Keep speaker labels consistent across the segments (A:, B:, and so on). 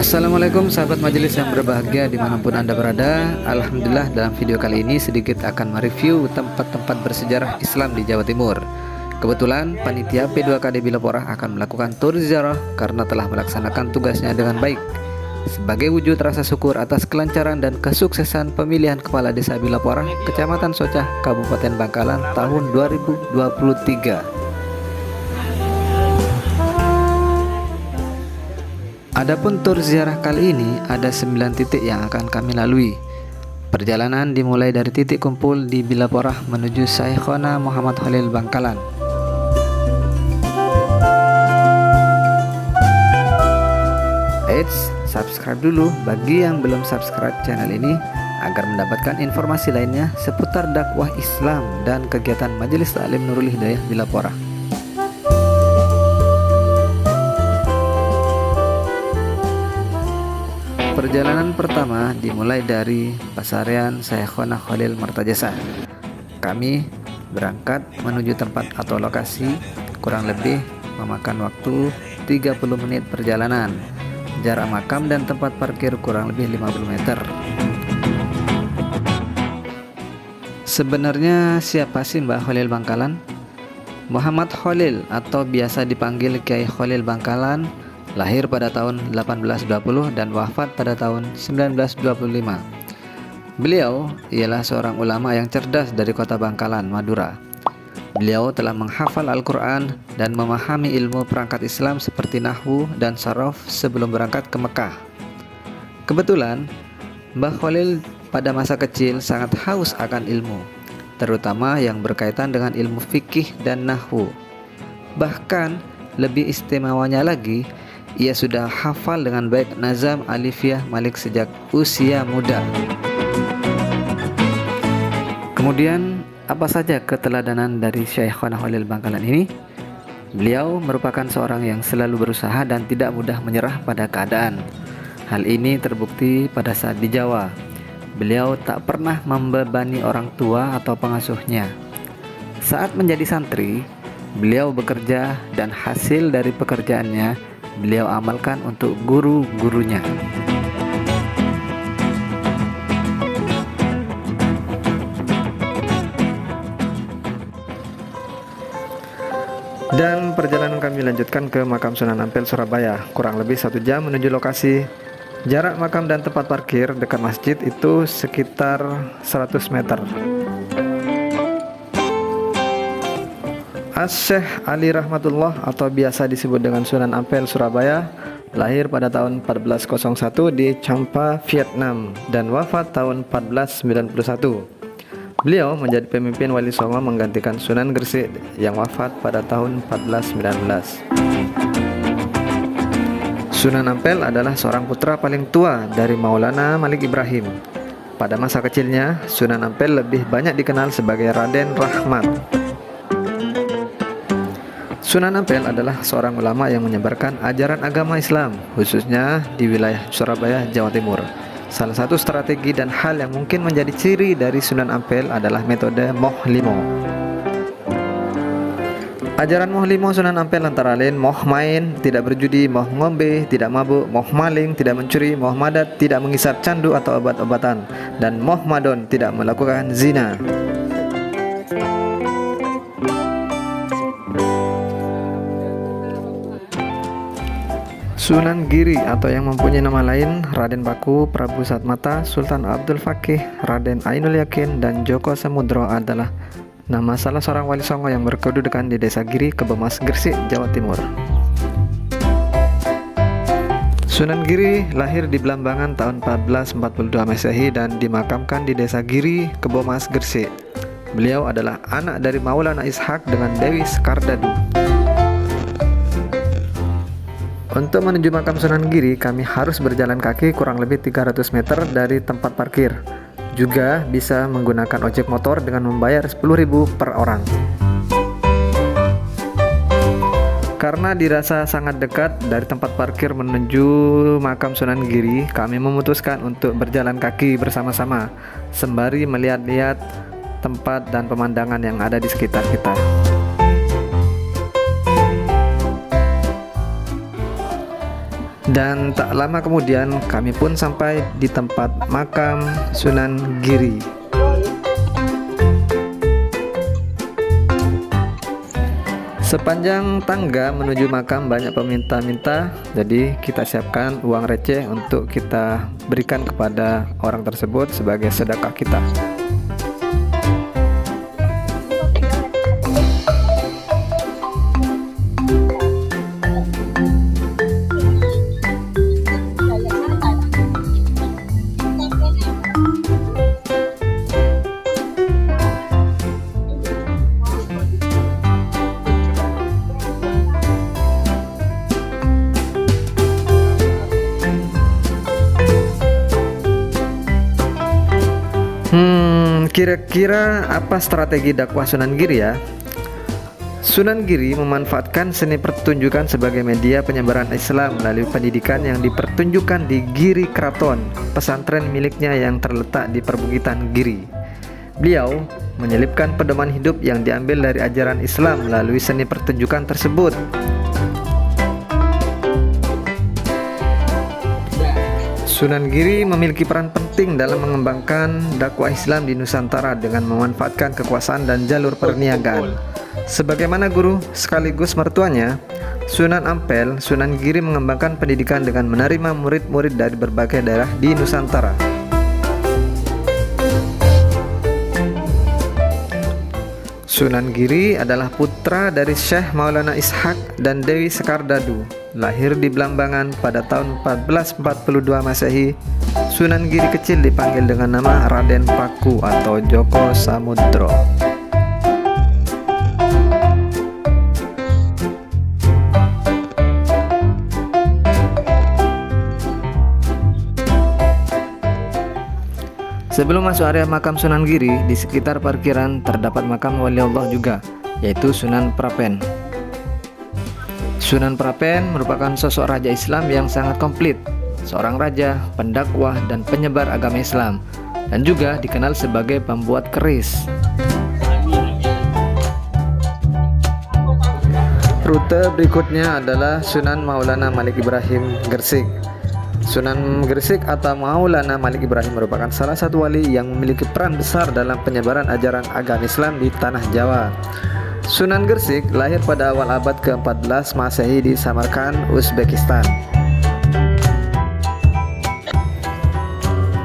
A: Assalamualaikum sahabat majelis yang berbahagia dimanapun Anda berada. Alhamdulillah, dalam video kali ini sedikit akan mereview tempat-tempat bersejarah Islam di Jawa Timur. Kebetulan panitia P2KD Bila Porah akan melakukan tur ziarah karena telah melaksanakan tugasnya dengan baik. Sebagai wujud rasa syukur atas kelancaran dan kesuksesan pemilihan Kepala Desa Bila Porah, Kecamatan Socah, Kabupaten Bangkalan tahun 2023. Adapun tur ziarah kali ini ada 9 titik yang akan kami lalui. Perjalanan dimulai dari titik kumpul di Bila Porah menuju Syekhona Muhammad Khalil Bangkalan. Eits, subscribe dulu bagi yang belum subscribe channel ini agar mendapatkan informasi lainnya seputar dakwah Islam dan kegiatan Majelis Taklim Nurul Hidayah Bila Porah. Perjalanan pertama dimulai dari Pasarian Syekhona Khalil Martajasa. Kami berangkat menuju tempat atau lokasi kurang lebih memakan waktu 30 menit perjalanan. Jarak makam dan tempat parkir kurang lebih 50 meter. Sebenarnya siapa sih Mbah Khalil Bangkalan? Muhammad Khalil atau biasa dipanggil Kiai Khalil Bangkalan lahir pada tahun 1820 dan wafat pada tahun 1925. Beliau ialah seorang ulama yang cerdas dari kota Bangkalan, Madura. Beliau telah menghafal Al-Quran dan memahami ilmu perangkat Islam seperti nahwu dan saraf sebelum berangkat ke Mekah. Kebetulan, Mbah Khalil pada masa kecil sangat haus akan ilmu, terutama yang berkaitan dengan ilmu fikih dan nahwu. Bahkan, lebih istimewanya lagi, ia sudah hafal dengan baik nazam alifiyah Malik sejak usia muda. Kemudian, apa saja keteladanan dari Syekhona Khalil Bangkalan ini? Beliau merupakan seorang yang selalu berusaha dan tidak mudah menyerah pada keadaan. Hal ini terbukti pada saat di Jawa. Beliau tak pernah membebani orang tua atau pengasuhnya. Saat menjadi santri, beliau bekerja dan hasil dari pekerjaannya beliau amalkan untuk guru-gurunya. Dan perjalanan kami lanjutkan ke makam Sunan Ampel, Surabaya. Kurang lebih 1 jam menuju lokasi. Jarak makam dan tempat parkir dekat masjid itu sekitar 100 meter. Syekh Ali Rahmatullah atau biasa disebut dengan Sunan Ampel, Surabaya, lahir pada tahun 1401 di Champa, Vietnam dan wafat tahun 1491. Beliau menjadi pemimpin Wali Songo menggantikan Sunan Gresik yang wafat pada tahun 1419. Sunan Ampel adalah seorang putra paling tua dari Maulana Malik Ibrahim. Pada masa kecilnya, Sunan Ampel lebih banyak dikenal sebagai Raden Rahmat. Sunan Ampel adalah seorang ulama yang menyebarkan ajaran agama Islam, khususnya di wilayah Surabaya, Jawa Timur. Salah satu strategi dan hal yang mungkin menjadi ciri dari Sunan Ampel adalah metode Moh Limo. Ajaran Moh Limo Sunan Ampel antara lain moh main, tidak berjudi, moh ngombe, tidak mabuk, moh maling, tidak mencuri, moh madat, tidak menghisap candu atau obat-obatan, dan moh madon, tidak melakukan zina. Sunan Giri atau yang mempunyai nama lain Raden Baku, Prabu Satmata, Sultan Abdul Fakih, Raden Ainul Yakin, dan Joko Samudro adalah nama salah seorang wali songo yang berkedudukan di Desa Giri, Kebomas, Gresik, Jawa Timur. Sunan Giri lahir di Blambangan tahun 1442 Masehi dan dimakamkan di Desa Giri, Kebomas, Gresik. Beliau adalah anak dari Maulana Ishak dengan Dewi Skardadu. Untuk menuju makam Sunan Giri, kami harus berjalan kaki kurang lebih 300 meter dari tempat parkir. Juga bisa menggunakan ojek motor dengan membayar 10.000 per orang. Karena dirasa sangat dekat dari tempat parkir menuju makam Sunan Giri, kami memutuskan untuk berjalan kaki bersama-sama, sembari melihat-lihat tempat dan pemandangan yang ada di sekitar kita. Dan tak lama kemudian kami pun sampai di tempat makam Sunan Giri. Sepanjang tangga menuju makam banyak peminta-minta, jadi kita siapkan uang receh untuk kita berikan kepada orang tersebut sebagai sedekah kita. Kira-kira apa strategi dakwah Sunan Giri ya? Sunan Giri memanfaatkan seni pertunjukan sebagai media penyebaran Islam melalui pendidikan yang dipertunjukkan di Giri Kraton, pesantren miliknya yang terletak di perbukitan Giri. Beliau menyelipkan pedoman hidup yang diambil dari ajaran Islam melalui seni pertunjukan tersebut. Sunan Giri memiliki peran penting dalam mengembangkan dakwah Islam di Nusantara dengan memanfaatkan kekuasaan dan jalur perniagaan. Sebagaimana guru sekaligus mertuanya, Sunan Ampel, Sunan Giri mengembangkan pendidikan dengan menerima murid-murid dari berbagai daerah di Nusantara. Sunan Giri adalah putra dari Syekh Maulana Ishak dan Dewi Sekardadu. Lahir di Blambangan pada tahun 1442 Masehi, Sunan Giri kecil dipanggil dengan nama Raden Paku atau Joko Samudro. Sebelum masuk area makam Sunan Giri, di sekitar parkiran terdapat makam wali Allah juga, yaitu Sunan Prapen. Sunan Prapen merupakan sosok raja Islam yang sangat komplit, seorang raja, pendakwah, dan penyebar agama Islam, dan juga dikenal sebagai pembuat keris. Rute berikutnya adalah Sunan Maulana Malik Ibrahim Gresik. Sunan Gresik atau Maulana Malik Ibrahim merupakan salah satu wali yang memiliki peran besar dalam penyebaran ajaran agama Islam di tanah Jawa. Sunan Gresik lahir pada awal abad ke-14 Masehi di Samarkand, Uzbekistan.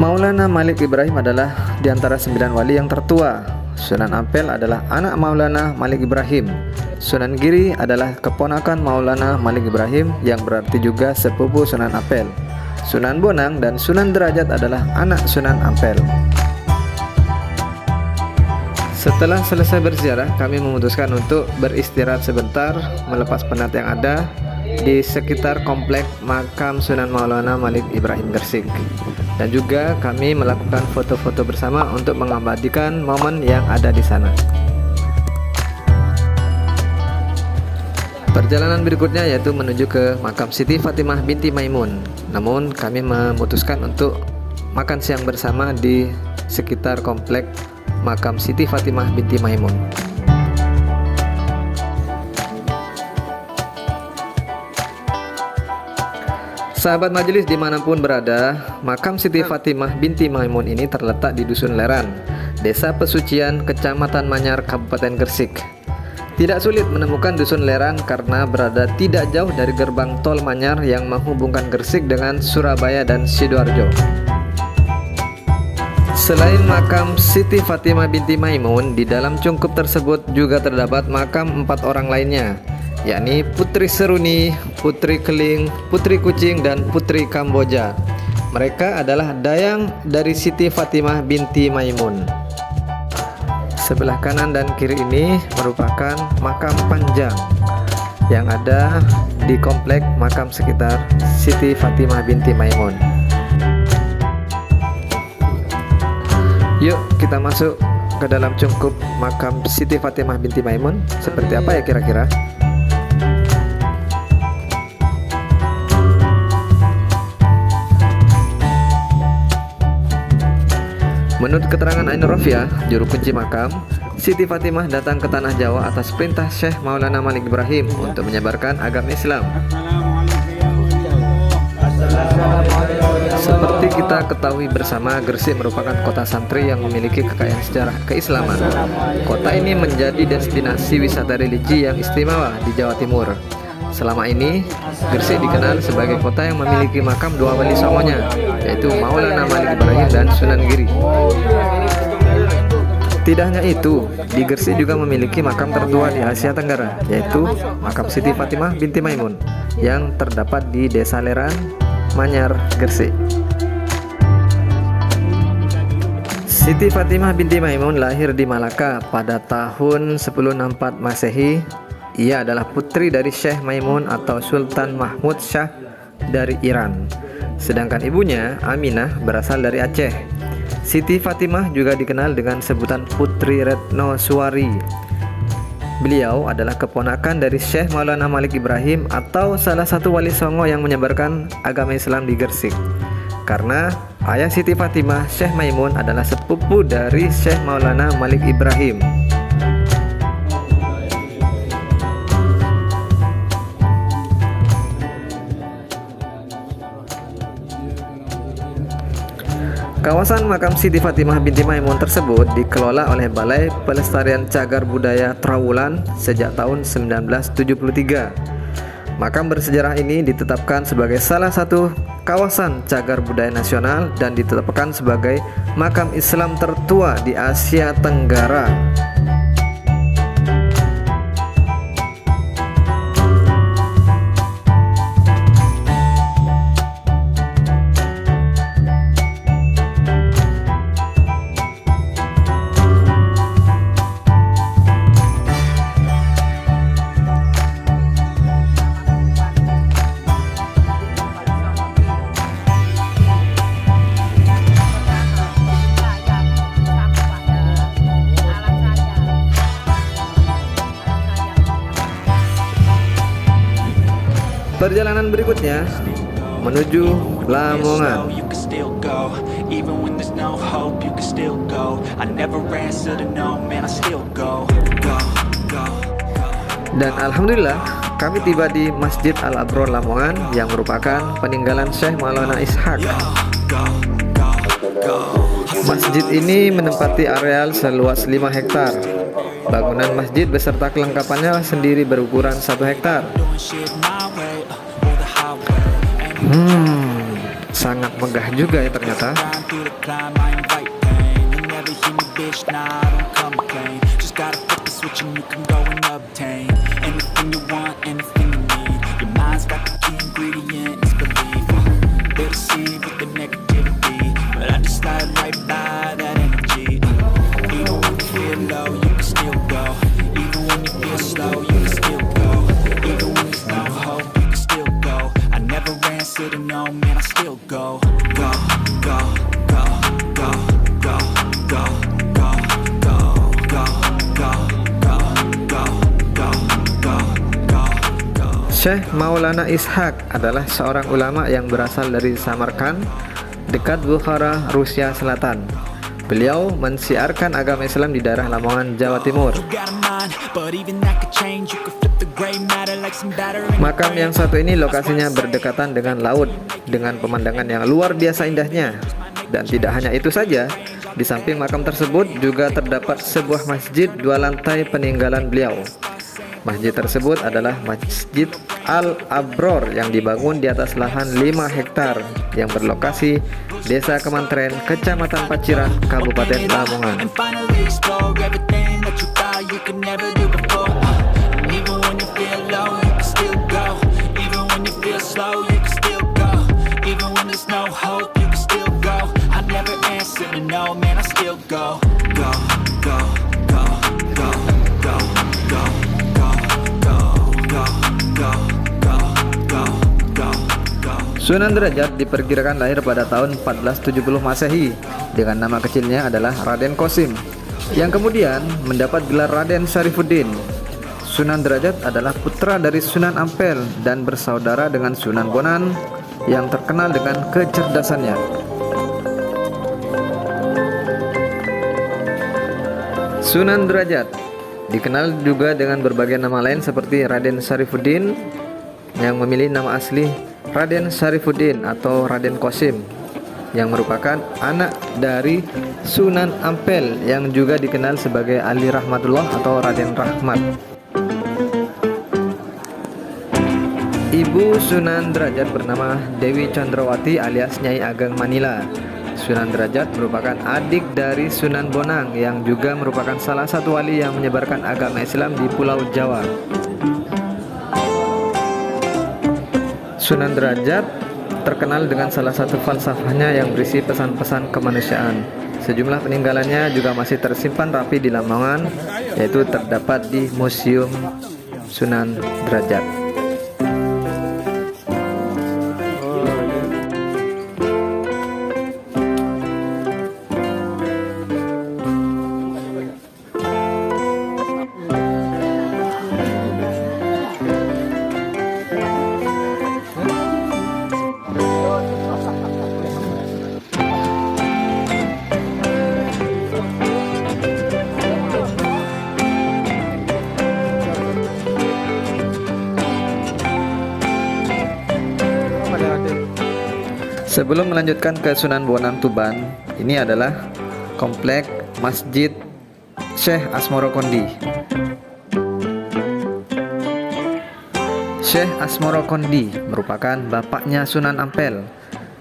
A: Maulana Malik Ibrahim adalah di antara 9 wali yang tertua. Sunan Ampel adalah anak Maulana Malik Ibrahim. Sunan Giri adalah keponakan Maulana Malik Ibrahim yang berarti juga sepupu Sunan Ampel. Sunan Bonang dan Sunan Derajat adalah anak Sunan Ampel. Setelah selesai berziarah, kami memutuskan untuk beristirahat sebentar, melepas penat yang ada di sekitar komplek makam Sunan Maulana Malik Ibrahim Gresik. Dan juga kami melakukan foto-foto bersama untuk mengabadikan momen yang ada di sana. Perjalanan berikutnya yaitu menuju ke makam Siti Fatimah binti Maimun. Namun kami memutuskan untuk makan siang bersama di sekitar komplek makam Siti Fatimah binti Maimun. Sahabat majelis dimanapun berada, makam Siti Fatimah binti Maimun ini terletak di Dusun Leran, Desa Pesucian, Kecamatan Manyar, Kabupaten Gresik. Tidak sulit menemukan Dusun Leran karena berada tidak jauh dari gerbang tol Manyar yang menghubungkan Gresik dengan Surabaya dan Sidoarjo. Selain makam Siti Fatimah binti Maimun, di dalam cungkup tersebut juga terdapat makam 4 orang lainnya, yakni Putri Seruni, Putri Keling, Putri Kucing, dan Putri Kamboja. Mereka adalah dayang dari Siti Fatimah binti Maimun. Sebelah kanan dan kiri ini merupakan makam panjang yang ada di komplek makam sekitar Siti Fatimah binti Maimun. Yuk kita masuk ke dalam cungkup makam Siti Fatimah binti Maimun. Seperti apa ya kira-kira? Menurut keterangan Ainur Rofiah, juru kunci makam, Siti Fatimah datang ke tanah Jawa atas perintah Syekh Maulana Malik Ibrahim untuk menyebarkan agama Islam. Kita ketahui bersama Gresik merupakan kota santri yang memiliki kekayaan sejarah keislaman. Kota ini menjadi destinasi wisata religi yang istimewa di Jawa Timur. Selama ini, Gresik dikenal sebagai kota yang memiliki makam dua wali songonya, yaitu Maulana Malik Ibrahim dan Sunan Giri. Tidak hanya itu, di Gresik juga memiliki makam tertua di Asia Tenggara, yaitu makam Siti Fatimah binti Maimun yang terdapat di Desa Leran, Manyar, Gresik. Siti Fatimah binti Maimun lahir di Malaka pada tahun 1064 Masehi. Ia adalah putri dari Syekh Maimun atau Sultan Mahmud Shah dari Iran. Sedangkan ibunya, Aminah, berasal dari Aceh. Siti Fatimah juga dikenal dengan sebutan Putri Retno Suwari. Beliau adalah keponakan dari Syekh Maulana Malik Ibrahim atau salah satu wali songo yang menyebarkan agama Islam di Gresik. Karena ayah Siti Fatimah, Syekh Maimun, adalah sepupu dari Syekh Maulana Malik Ibrahim. Kawasan makam Siti Fatimah binti Maimun tersebut dikelola oleh Balai Pelestarian Cagar Budaya Trowulan sejak tahun 1973. Makam bersejarah ini ditetapkan sebagai salah satu kawasan cagar budaya nasional dan ditetapkan sebagai makam Islam tertua di Asia Tenggara. Perjalanan berikutnya menuju Lamongan. Dan alhamdulillah kami tiba di Masjid Al-Abror Lamongan yang merupakan peninggalan Syekh Maulana Ishaq. Masjid ini menempati areal seluas 5 hektar. Bangunan masjid beserta kelengkapannya sendiri berukuran 1 hektar. Sangat megah juga ya ternyata. Syekh Maulana Ishaq adalah seorang ulama yang berasal dari Samarkand, dekat Bukhara, Rusia Selatan. Beliau mensiarkan agama Islam di daerah Lamongan, Jawa Timur. Makam yang satu ini lokasinya berdekatan dengan laut, dengan pemandangan yang luar biasa indahnya. Dan tidak hanya itu saja, di samping makam tersebut juga terdapat sebuah masjid 2 lantai peninggalan beliau. Masjid tersebut adalah Masjid Al-Abror yang dibangun di atas lahan 5 hektar yang berlokasi Desa Kemantren, Kecamatan Paciran, Kabupaten Lamongan. Sunan Derajat diperkirakan lahir pada tahun 1470 Masehi dengan nama kecilnya adalah Raden Qasim, yang kemudian mendapat gelar Raden Syarifuddin. Sunan Derajat adalah putra dari Sunan Ampel dan bersaudara dengan Sunan Bonang yang terkenal dengan kecerdasannya. Sunan Derajat dikenal juga dengan berbagai nama lain seperti Raden Syarifuddin yang memilih nama asli Raden Syarifuddin atau Raden Qasim. yang merupakan anak dari Sunan Ampel yang juga dikenal sebagai Ali Rahmatullah atau Raden Rahmat. Ibu Sunan Derajat bernama Dewi Chandrawati alias Nyai Ageng Manila. Sunan Derajat merupakan adik dari Sunan Bonang yang juga merupakan salah satu wali yang menyebarkan agama Islam di Pulau Jawa. Sunan Derajat terkenal dengan salah satu falsafahnya yang berisi pesan-pesan kemanusiaan. Sejumlah peninggalannya juga masih tersimpan rapi di Lamongan, yaitu terdapat di Museum Sunan Derajat. Sebelum melanjutkan ke Sunan Bonang Tuban, ini adalah komplek Masjid Syekh Asmoro Kondi. Syekh Asmoro Kondi merupakan bapaknya Sunan Ampel.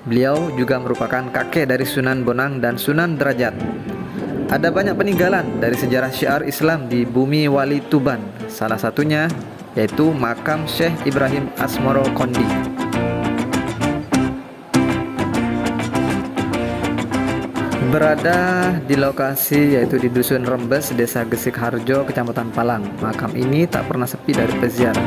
A: Beliau juga merupakan kakek dari Sunan Bonang dan Sunan Derajat. Ada banyak peninggalan dari sejarah syiar Islam di bumi Wali Tuban. Salah satunya yaitu makam Syekh Ibrahim Asmoro Kondi. Berada di lokasi yaitu di Dusun Rembes, Desa Gesik Harjo, Kecamatan Palang. Makam ini tak pernah sepi dari peziarah.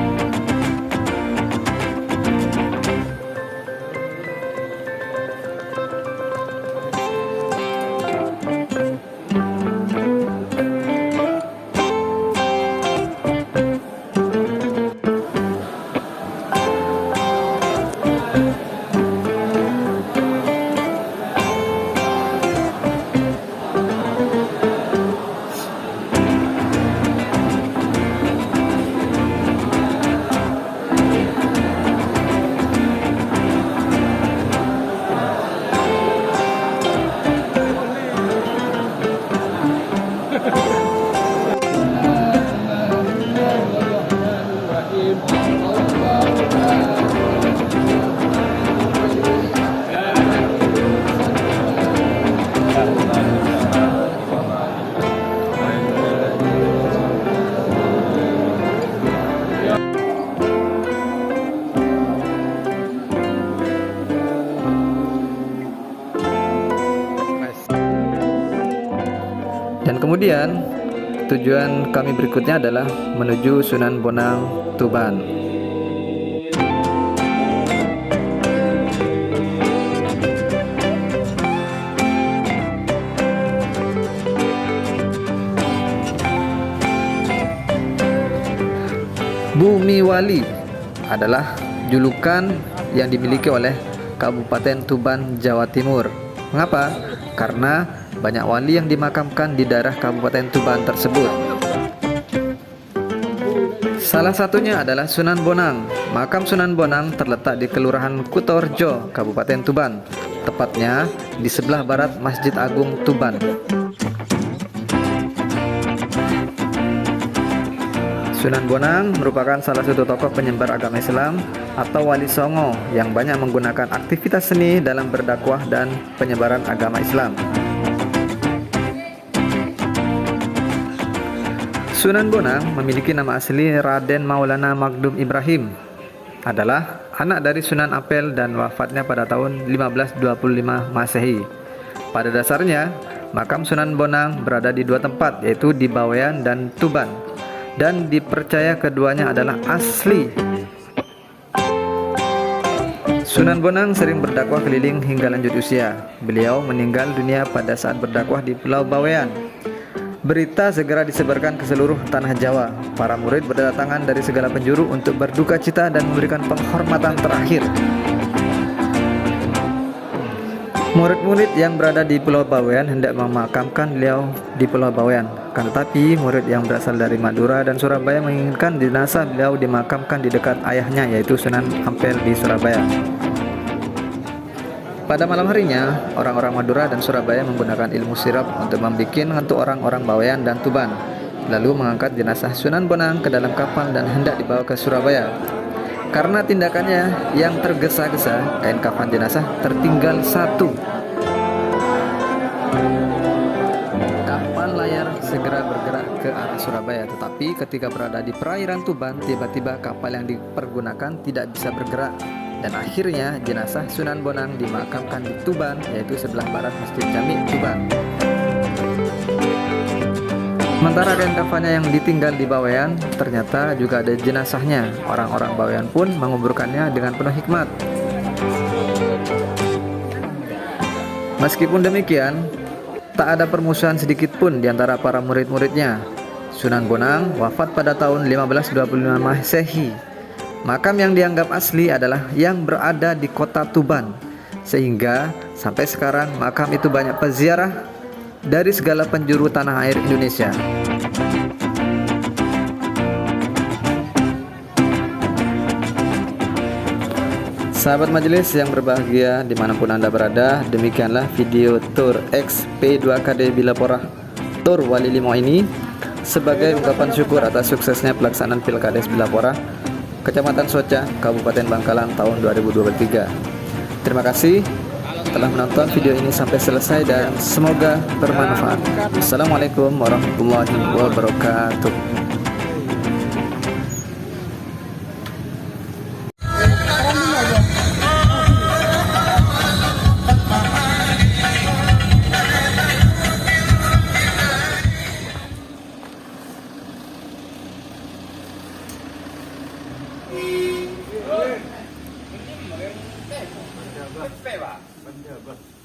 A: Dan kemudian tujuan kami berikutnya adalah menuju Sunan Bonang Tuban. Bumi Wali adalah julukan yang dimiliki oleh Kabupaten Tuban, Jawa Timur. Mengapa? Karena banyak wali yang dimakamkan di daerah Kabupaten Tuban tersebut. Salah satunya adalah Sunan Bonang. Makam Sunan Bonang terletak di Kelurahan Kutorejo, Kabupaten Tuban, tepatnya di sebelah barat Masjid Agung Tuban. Sunan Bonang merupakan salah satu tokoh penyebar agama Islam atau wali songo yang banyak menggunakan aktivitas seni dalam berdakwah dan penyebaran agama Islam. Sunan Bonang memiliki nama asli Raden Maulana Magdum Ibrahim, adalah anak dari Sunan Ampel dan wafatnya pada tahun 1525 Masehi. Pada dasarnya, makam Sunan Bonang berada di dua tempat, yaitu di Bawean dan Tuban, dan dipercaya keduanya adalah asli. Sunan Bonang sering berdakwah keliling hingga lanjut usia. Beliau meninggal dunia pada saat berdakwah di Pulau Bawean. Berita segera disebarkan ke seluruh tanah Jawa. Para murid berdatangan dari segala penjuru untuk berduka cita dan memberikan penghormatan terakhir. Murid-murid yang berada di Pulau Bawean hendak memakamkan beliau di Pulau Bawean. Tetapi murid yang berasal dari Madura dan Surabaya menginginkan jenazah beliau dimakamkan di dekat ayahnya, yaitu Sunan Ampel di Surabaya. Pada malam harinya, orang-orang Madura dan Surabaya menggunakan ilmu sirap untuk membuat ngantuk orang-orang Bawean dan Tuban, lalu mengangkat jenazah Sunan Bonang ke dalam kapal dan hendak dibawa ke Surabaya. Karena tindakannya yang tergesa-gesa, kain kafan jenazah tertinggal satu. Kapal layar segera bergerak ke arah Surabaya, tetapi ketika berada di perairan Tuban, tiba-tiba kapal yang dipergunakan tidak bisa bergerak. Dan akhirnya jenazah Sunan Bonang dimakamkan di Tuban, yaitu sebelah barat Masjid Jami Tuban. Sementara kain kafannya yang ditinggal di Bawean, ternyata juga ada jenazahnya. Orang-orang Bawean pun menguburkannya dengan penuh hikmat. Meskipun demikian, tak ada permusuhan sedikit pun di antara para murid-muridnya. Sunan Bonang wafat pada tahun 1525 Masehi. Makam yang dianggap asli adalah yang berada di kota Tuban, sehingga sampai sekarang makam itu banyak peziarah dari segala penjuru tanah air Indonesia. Sahabat majelis yang berbahagia dimanapun Anda berada, demikianlah video Tour X P2KD Bilapora Tour Wali Limo ini sebagai ungkapan syukur atas suksesnya pelaksanaan Pilkades Bilapora Kecamatan Soca, Kabupaten Bangkalan tahun 2023. Terima kasih telah menonton video ini sampai selesai dan semoga bermanfaat. Assalamualaikum warahmatullahi wabarakatuh.
B: Pak.